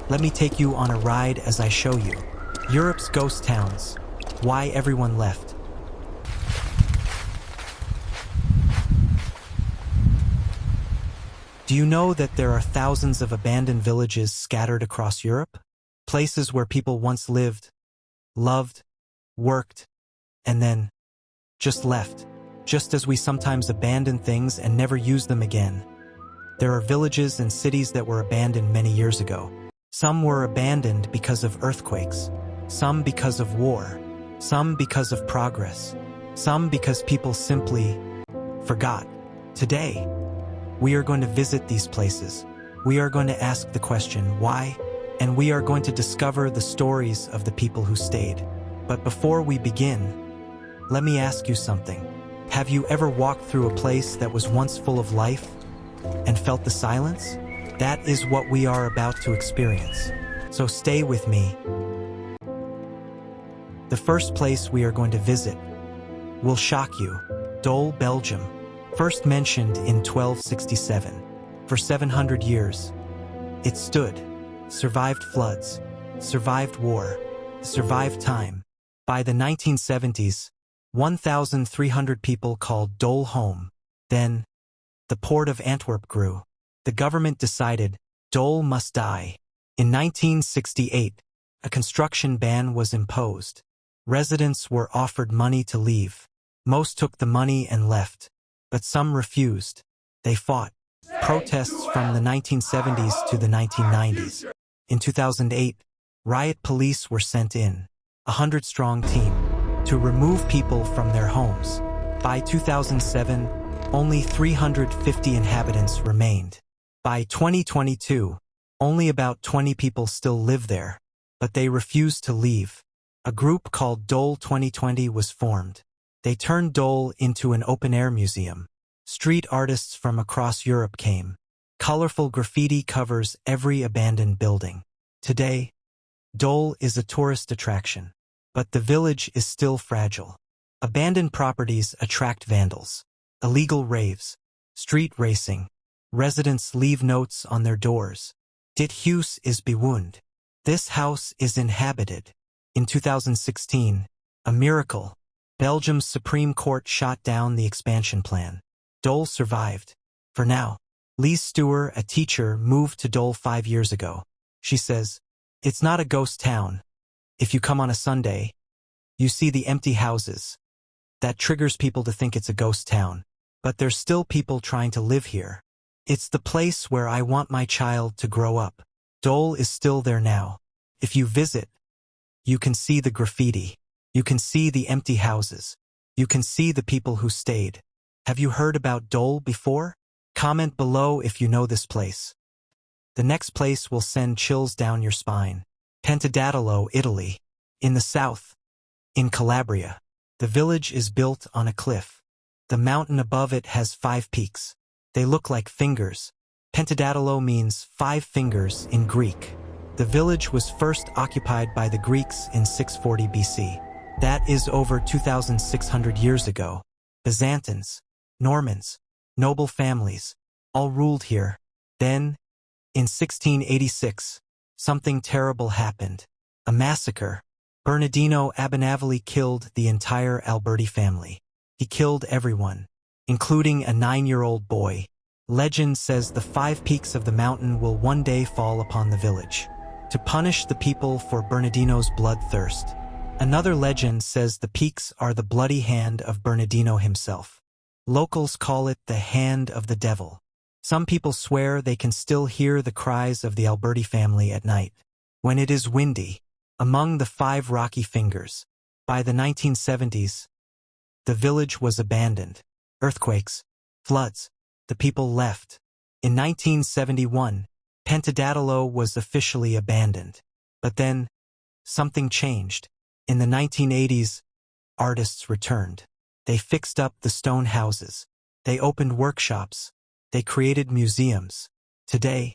Let me take you on a ride as I show you. Europe's ghost towns. Why everyone left. Do you know that there are thousands of abandoned villages scattered across Europe? Places where people once lived, loved, worked, and then just left. Just as we sometimes abandon things and never use them again. There are villages and cities that were abandoned many years ago. Some were abandoned because of earthquakes, some because of war, some because of progress, some because people simply forgot. Today, we are going to visit these places. We are going to ask the question, why? And we are going to discover the stories of the people who stayed. But before we begin, let me ask you something. Have you ever walked through a place that was once full of life and felt the silence? That is what we are about to experience. So stay with me. The first place we are going to visit will shock you. Doel, Belgium. First mentioned in 1267. For 700 years, it stood, survived floods, survived war, survived time. By the 1970s, 1,300 people called Doel home. Then, the port of Antwerp grew. The government decided Doel must die. In 1968, a construction ban was imposed. Residents were offered money to leave. Most took the money and left, but some refused. They fought. Protests from the 1970s to the 1990s. In 2008, riot police were sent in, a 100-strong team, to remove people from their homes. By 2007, only 350 inhabitants remained. By 2022, only about 20 people still live there, but they refused to leave. A group called Doel 2020 was formed. They turned Doel into an open-air museum. Street artists from across Europe came. Colorful graffiti covers every abandoned building. Today, Doel is a tourist attraction, but the village is still fragile. Abandoned properties attract vandals, illegal raves, street racing. Residents leave notes on their doors. Dit huis is bewoond. This house is inhabited. In 2016, a miracle. Belgium's Supreme Court shot down the expansion plan. Doel survived. For now. Lise Stewart, a teacher, moved to Doel 5 years ago. She says, "It's not a ghost town. If you come on a Sunday, you see the empty houses. That triggers people to think it's a ghost town. But there's still people trying to live here. It's the place where I want my child to grow up." Doel is still there now. If you visit, you can see the graffiti. You can see the empty houses. You can see the people who stayed. Have you heard about Doel before? Comment below if you know this place. The next place will send chills down your spine. Pentedattilo, Italy. In the south, in Calabria, the village is built on a cliff. The mountain above it has 5 peaks. They look like fingers. Pentedattilo means 5 fingers in Greek. The village was first occupied by the Greeks in 640 BC. That is over 2,600 years ago. Byzantines, Normans, noble families, all ruled here. Then, in 1686, something terrible happened. A massacre. Bernardino Abinavali killed the entire Alberti family. He killed everyone, including a 9-year-old boy. Legend says the 5 peaks of the mountain will one day fall upon the village, to punish the people for Bernardino's bloodthirst. Another legend says the peaks are the bloody hand of Bernardino himself. Locals call it the hand of the devil. Some people swear they can still hear the cries of the Alberti family at night, when it is windy, among the 5 rocky fingers. By the 1970s, the village was abandoned. Earthquakes, floods, the people left. In 1971, Pentedattilo was officially abandoned. But then, something changed. In the 1980s, artists returned. They fixed up the stone houses. They opened workshops. They created museums. Today,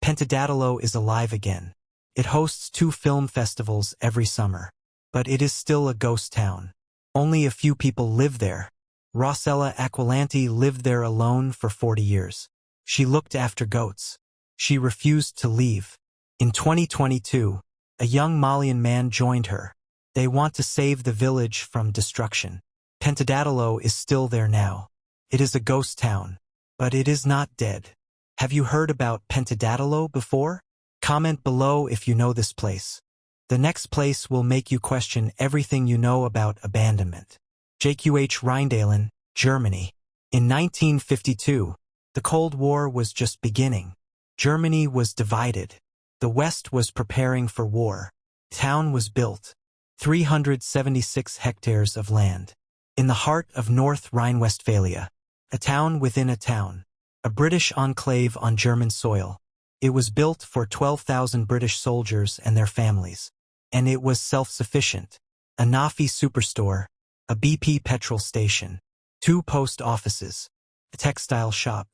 Pentedattilo is alive again. It hosts 2 film festivals every summer. But it is still a ghost town. Only a few people live there. Rossella Aquilanti lived there alone for 40 years. She looked after goats. She refused to leave. In 2022, a young Malian man joined her. They want to save the village from destruction. Pentedattilo is still there now. It is a ghost town, but it is not dead. Have you heard about Pentedattilo before? Comment below if you know this place. The next place will make you question everything you know about abandonment. JQH Rheindalen, Germany. In 1952, the Cold War was just beginning. Germany was divided. The West was preparing for war. Town was built. 376 hectares of land. In the heart of North Rhine-Westphalia. A town within a town. A British enclave on German soil. It was built for 12,000 British soldiers and their families. And it was self-sufficient. A Nafi superstore. A BP petrol station. 2 post offices. A textile shop.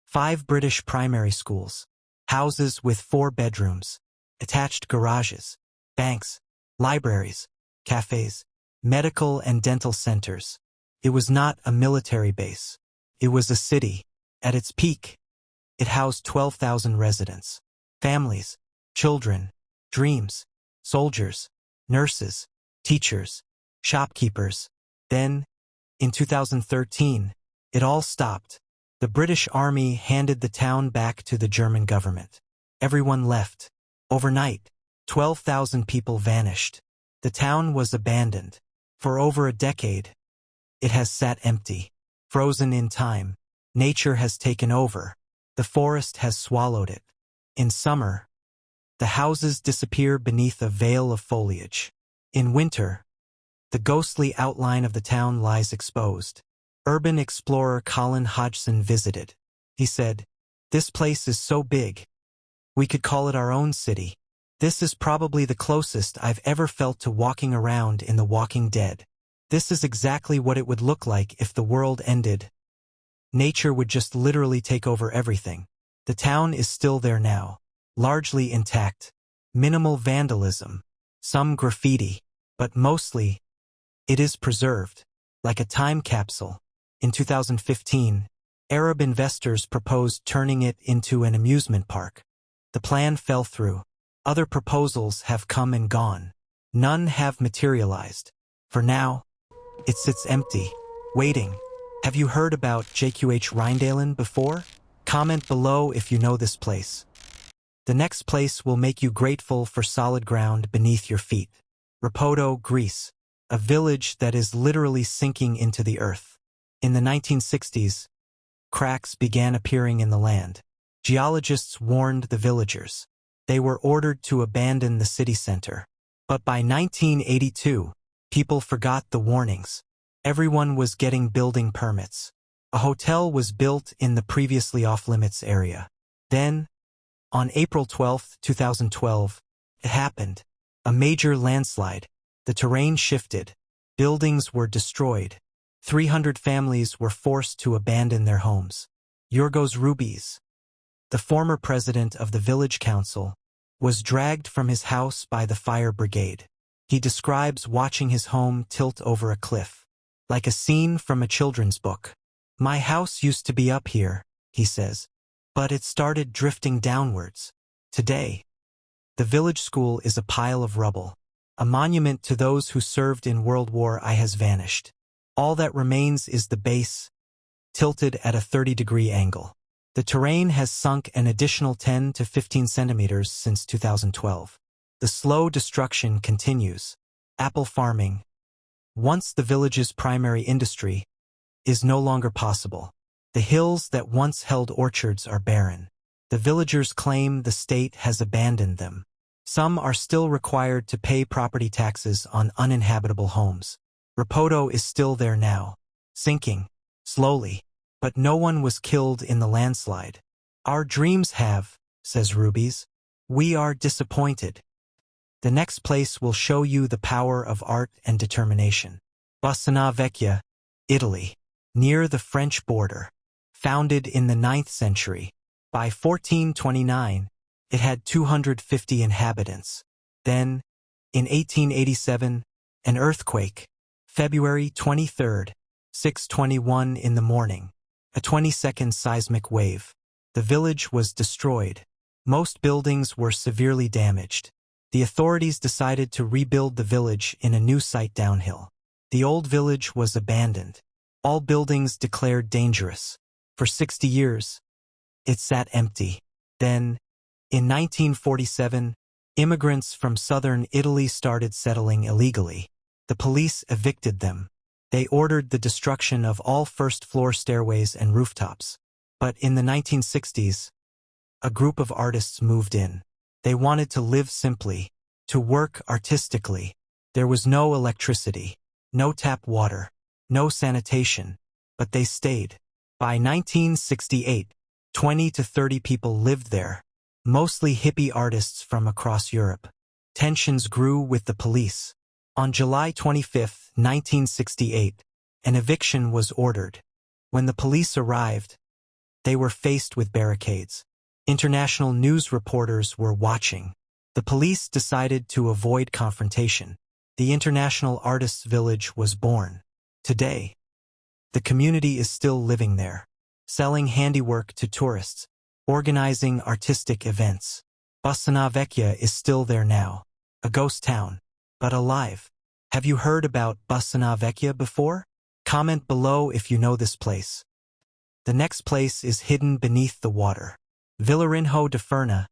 5 British primary schools. Houses with 4 bedrooms. Attached garages. Banks. Libraries. Cafes. Medical and dental centers. It was not a military base. It was a city. At its peak, it housed 12,000 residents. Families. Children. Dreams. Soldiers. Nurses. Teachers. Shopkeepers. Then, in 2013, it all stopped. The British Army handed the town back to the German government. Everyone left. Overnight, 12,000 people vanished. The town was abandoned. For over a decade, it has sat empty, frozen in time. Nature has taken over. The forest has swallowed it. In summer, the houses disappear beneath a veil of foliage. In winter, the ghostly outline of the town lies exposed. Urban explorer Colin Hodgson visited. He said, "This place is so big. We could call it our own city. This is probably the closest I've ever felt to walking around in The Walking Dead. This is exactly what it would look like if the world ended. Nature would just literally take over everything." The town is still there now, largely intact. Minimal vandalism, some graffiti, but mostly, it is preserved, like a time capsule. In 2015, Arab investors proposed turning it into an amusement park. The plan fell through. Other proposals have come and gone. None have materialized. For now, it sits empty, waiting. Have you heard about JQH Rheindalen before? Comment below if you know this place. The next place will make you grateful for solid ground beneath your feet. Rapoto, Greece. A village that is literally sinking into the earth. In the 1960s, cracks began appearing in the land. Geologists warned the villagers. They were ordered to abandon the city center. But by 1982, people forgot the warnings. Everyone was getting building permits. A hotel was built in the previously off-limits area. Then, on April 12, 2012, it happened. A major landslide. The terrain shifted. Buildings were destroyed. 300 families were forced to abandon their homes. Yorgos Rubis, the former president of the village council, was dragged from his house by the fire brigade. He describes watching his home tilt over a cliff, like a scene from a children's book. "My house used to be up here," he says, "but it started drifting downwards. Today, the village school is a pile of rubble. A monument to those who served in World War I has vanished. All that remains is the base, tilted at a 30-degree angle. The terrain has sunk an additional 10 to 15 centimeters since 2012. The slow destruction continues. Apple farming, once the village's primary industry, is no longer possible. The hills that once held orchards are barren. The villagers claim the state has abandoned them. Some are still required to pay property taxes on uninhabitable homes. Rapoto is still there now, sinking, slowly, but no one was killed in the landslide. "Our dreams have," says Rubis. "We are disappointed." The next place will show you the power of art and determination. Bassana Vecchia, Italy, near the French border. Founded in the 9th century. By 1429, it had 250 inhabitants. Then, in 1887, an earthquake. February 23, 6:21 in the morning. A 20-second seismic wave. The village was destroyed. Most buildings were severely damaged. The authorities decided to rebuild the village in a new site downhill. The old village was abandoned. All buildings declared dangerous. For 60 years, it sat empty. Then, in 1947, immigrants from southern Italy started settling illegally. The police evicted them. They ordered the destruction of all first-floor stairways and rooftops. But in the 1960s, a group of artists moved in. They wanted to live simply, to work artistically. There was no electricity, no tap water, no sanitation, but they stayed. By 1968, 20 to 30 people lived there, mostly hippie artists from across Europe. Tensions grew with the police. On July 25, 1968, an eviction was ordered. When the police arrived, they were faced with barricades. International news reporters were watching. The police decided to avoid confrontation. The International Artists Village was born. Today, the community is still living there, selling handiwork to tourists, organizing artistic events. Bassana Vecchia is still there now, a ghost town, but alive. Have you heard about Bassana Vecchia before? Comment below if you know this place. The next place is hidden beneath the water. Vilarinho de Furna,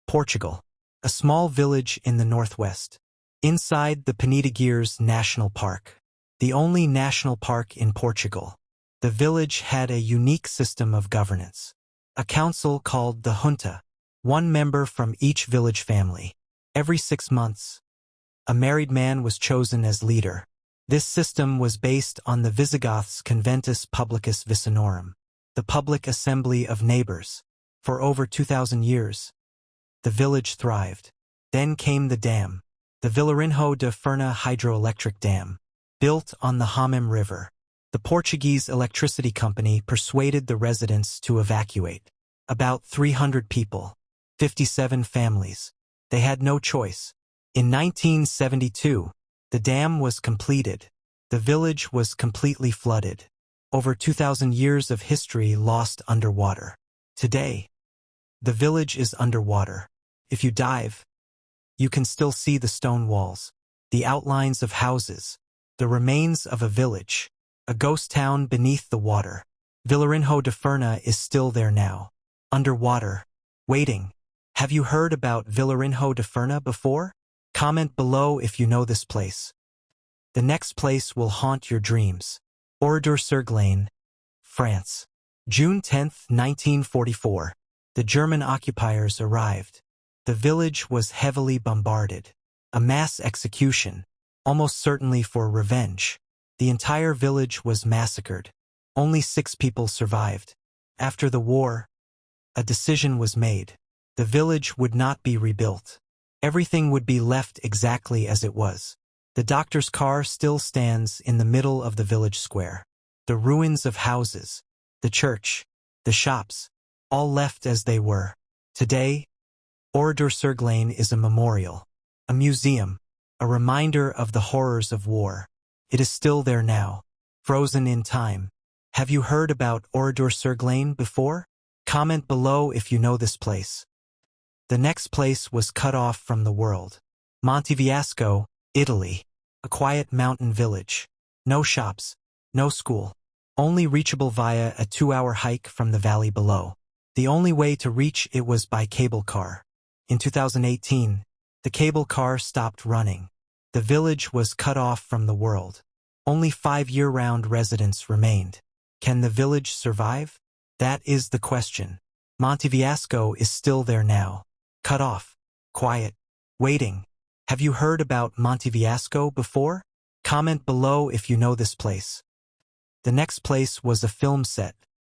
Portugal. A small village in the northwest. Inside the Pentedattilo National Park. The only national park in Portugal. The village had a unique system of governance. A council called the Junta. One member from each village family. Every 6 months, a married man was chosen as leader. This system was based on the Visigoths' Conventus Publicus Vicinorum, the public assembly of neighbors. For over 2,000 years, the village thrived. Then came the dam, the Vilarinho de Furna hydroelectric dam, built on the Hamem River. The Portuguese electricity company persuaded the residents to evacuate. About 300 people, 57 families. They had no choice. In 1972, the dam was completed. The village was completely flooded. Over 2,000 years of history lost underwater. Today, the village is underwater. If you dive, you can still see the stone walls, the outlines of houses, the remains of a village, a ghost town beneath the water. Vilarinho de Furna is still there now, underwater, waiting. Have you heard about Vilarinho de Furna before? Comment below if you know this place. The next place will haunt your dreams. Oradour-sur-Glane, France. June 10, 1944. The German occupiers arrived. The village was heavily bombarded. A mass execution, almost certainly for revenge. The entire village was massacred. Only 6 people survived. After the war, a decision was made. The village would not be rebuilt. Everything would be left exactly as it was. The doctor's car still stands in the middle of the village square. The ruins of houses, the church, the shops, all left as they were. Today, Oradour-sur-Glane is a memorial, a museum, a reminder of the horrors of war. It is still there now, frozen in time. Have you heard about Oradour-sur-Glane before? Comment below if you know this place. The next place was cut off from the world. Monteviasco, Italy. A quiet mountain village. No shops, no school. Only reachable via a 2-hour hike from the valley below. The only way to reach it was by cable car. In 2018, the cable car stopped running. The village was cut off from the world. Only 5 year-round residents remained. Can the village survive? That is the question. Monteviasco is still there now. Cut off. Quiet. Waiting. Have you heard about Monteviasco before? Comment below if you know this place. The next place was a film set.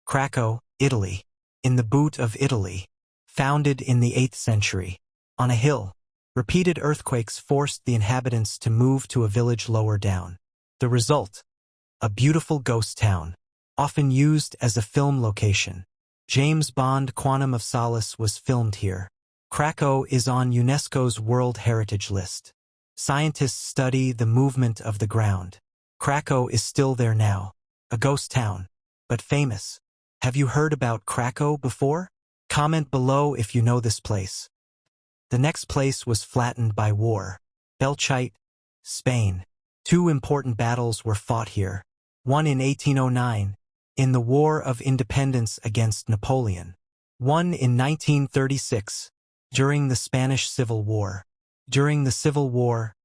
Krakow, Italy. In the boot of Italy. Founded in the 8th century. On a hill. Repeated earthquakes forced the inhabitants to move to a village lower down. The result? A beautiful ghost town. Often used as a film location. James Bond Quantum of Solace was filmed here. Krakow is on UNESCO's World Heritage List. Scientists study the movement of the ground. Krakow is still there now. A ghost town, but famous. Have you heard about Krakow before? Comment below if you know this place. The next place was flattened by war. Belchite, Spain. Two important battles were fought here. One in 1809, in the War of Independence against Napoleon. One in 1936, during the Spanish Civil War. During the Civil War,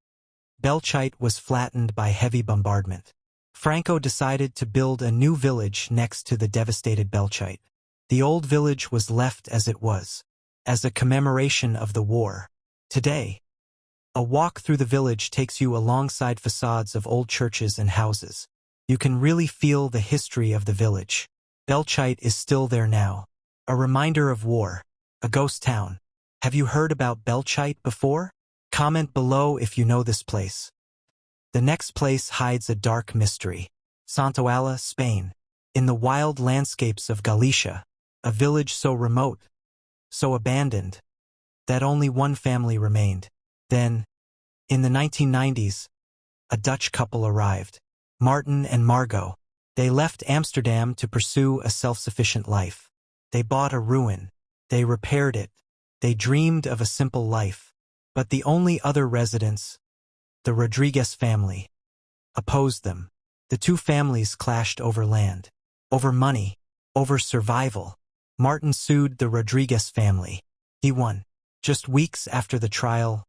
Belchite was flattened by heavy bombardment. Franco decided to build a new village next to the devastated Belchite. The old village was left as it was, as a commemoration of the war. Today, a walk through the village takes you alongside facades of old churches and houses. You can really feel the history of the village. Belchite is still there now. A reminder of war. A ghost town. Have you heard about Belchite before? Comment below if you know this place. The next place hides a dark mystery. Santoala, Spain. In the wild landscapes of Galicia, a village so remote, so abandoned, that only one family remained. Then, in the 1990s, a Dutch couple arrived. Martin and Margot. They left Amsterdam to pursue a self-sufficient life. They bought a ruin. They repaired it. They dreamed of a simple life. But the only other residents, the Rodriguez family, opposed them. The two families clashed over land, over money, over survival. Martin sued the Rodriguez family. He won. Just weeks after the trial,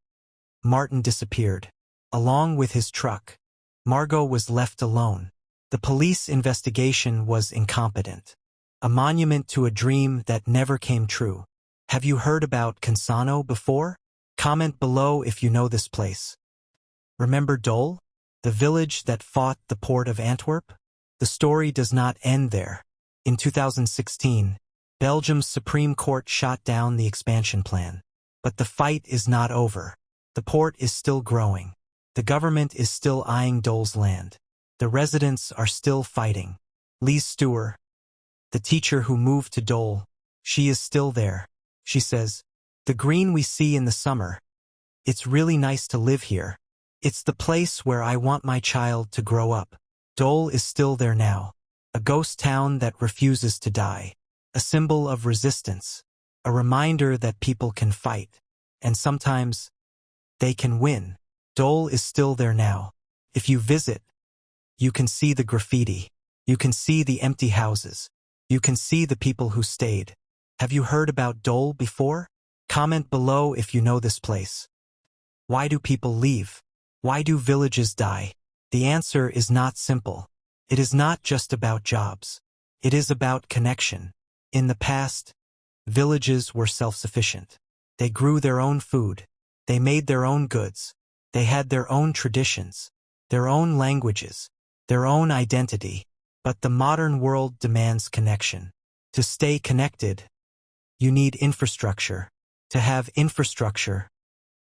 Martin disappeared. Along with his truck, Margot was left alone. The police investigation was incompetent. A monument to a dream that never came true. Have you heard about Cansano before? Comment below if you know this place. Remember Doel, the village that fought the port of Antwerp? The story does not end there. In 2016, Belgium's Supreme Court shot down the expansion plan. But the fight is not over. The port is still growing. The government is still eyeing Doel's land. The residents are still fighting. Lise Stewart, the teacher who moved to Doel, she is still there. She says, "The green we see in the summer, it's really nice to live here. It's the place where I want my child to grow up." Doel is still there now. A ghost town that refuses to die. A symbol of resistance. A reminder that people can fight. And sometimes, they can win. Doel is still there now. If you visit, you can see the graffiti. You can see the empty houses. You can see the people who stayed. Have you heard about Doel before? Comment below if you know this place. Why do people leave? Why do villages die? The answer is not simple. It is not just about jobs. It is about connection. In the past, villages were self-sufficient. They grew their own food. They made their own goods. They had their own traditions, their own languages, their own identity. But the modern world demands connection. To stay connected, you need infrastructure. To have infrastructure,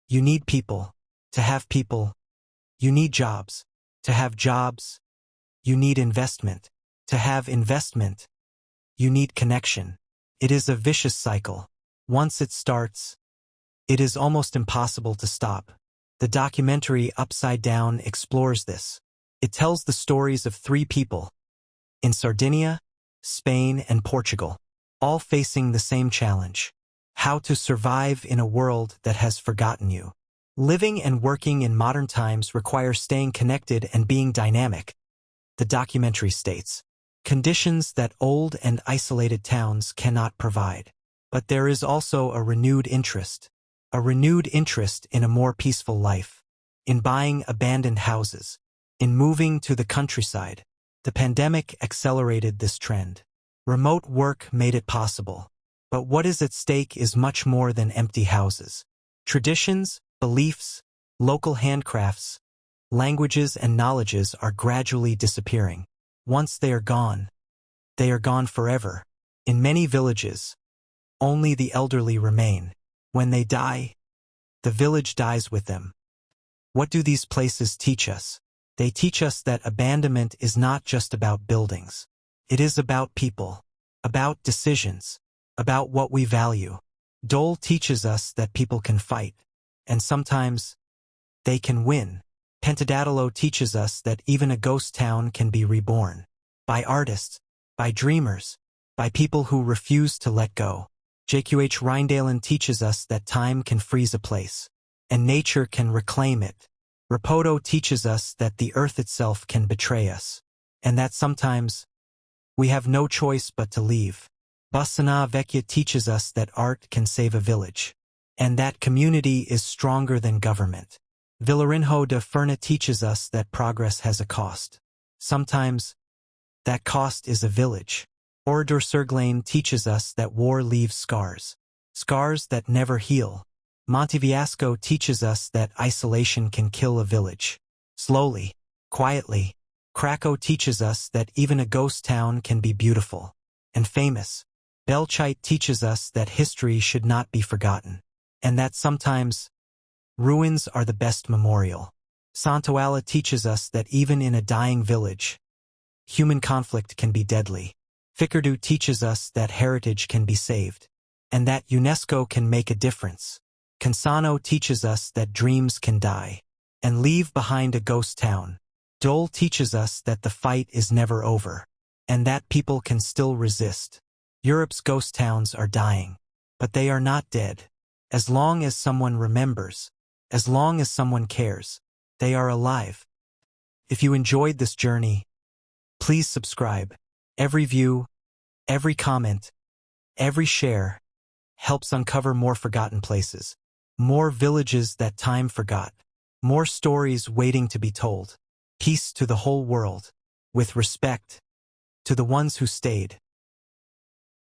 you need people. To have people, you need jobs. To have jobs, you need investment. To have investment, you need connection. It is a vicious cycle. Once it starts, it is almost impossible to stop. The documentary Upside Down explores this. It tells the stories of three people in Sardinia, Spain, and Portugal, all facing the same challenge: how to survive in a world that has forgotten you. Living and working in modern times requires staying connected and being dynamic. The documentary states, conditions that old and isolated towns cannot provide. But there is also a renewed interest in a more peaceful life, in buying abandoned houses, in moving to the countryside. The pandemic accelerated this trend. Remote work made it possible. But what is at stake is much more than empty houses. Traditions, beliefs, local handcrafts, languages and knowledges are gradually disappearing. Once they are gone forever. In many villages, only the elderly remain. When they die, the village dies with them. What do these places teach us? They teach us that abandonment is not just about buildings. It is about people, about decisions, about what we value. Doel teaches us that people can fight, and sometimes they can win. Pentedattilo teaches us that even a ghost town can be reborn. By artists, by dreamers, by people who refuse to let go. JQH Rindalen teaches us that time can freeze a place, and nature can reclaim it. Rapoto teaches us that the earth itself can betray us, and that sometimes we have no choice but to leave. Bassana Vecchia teaches us that art can save a village, and that community is stronger than government. Villarinho de Ferna teaches us that progress has a cost. Sometimes that cost is a village. Orador Serglane teaches us that war leaves scars, scars that never heal. Monteviasco teaches us that isolation can kill a village. Slowly, quietly. Krakow teaches us that even a ghost town can be beautiful and famous. Belchite teaches us that history should not be forgotten, and that sometimes ruins are the best memorial. Santoala teaches us that even in a dying village, human conflict can be deadly. Fikardu teaches us that heritage can be saved, and that UNESCO can make a difference. Cansano teaches us that dreams can die and leave behind a ghost town. Doel teaches us that the fight is never over, and that people can still resist. Europe's ghost towns are dying, but they are not dead. As long as someone remembers, as long as someone cares, they are alive. If you enjoyed this journey, please subscribe. Every view, every comment, every share helps uncover more forgotten places, more villages that time forgot, more stories waiting to be told. Peace to the whole world, with respect to the ones who stayed.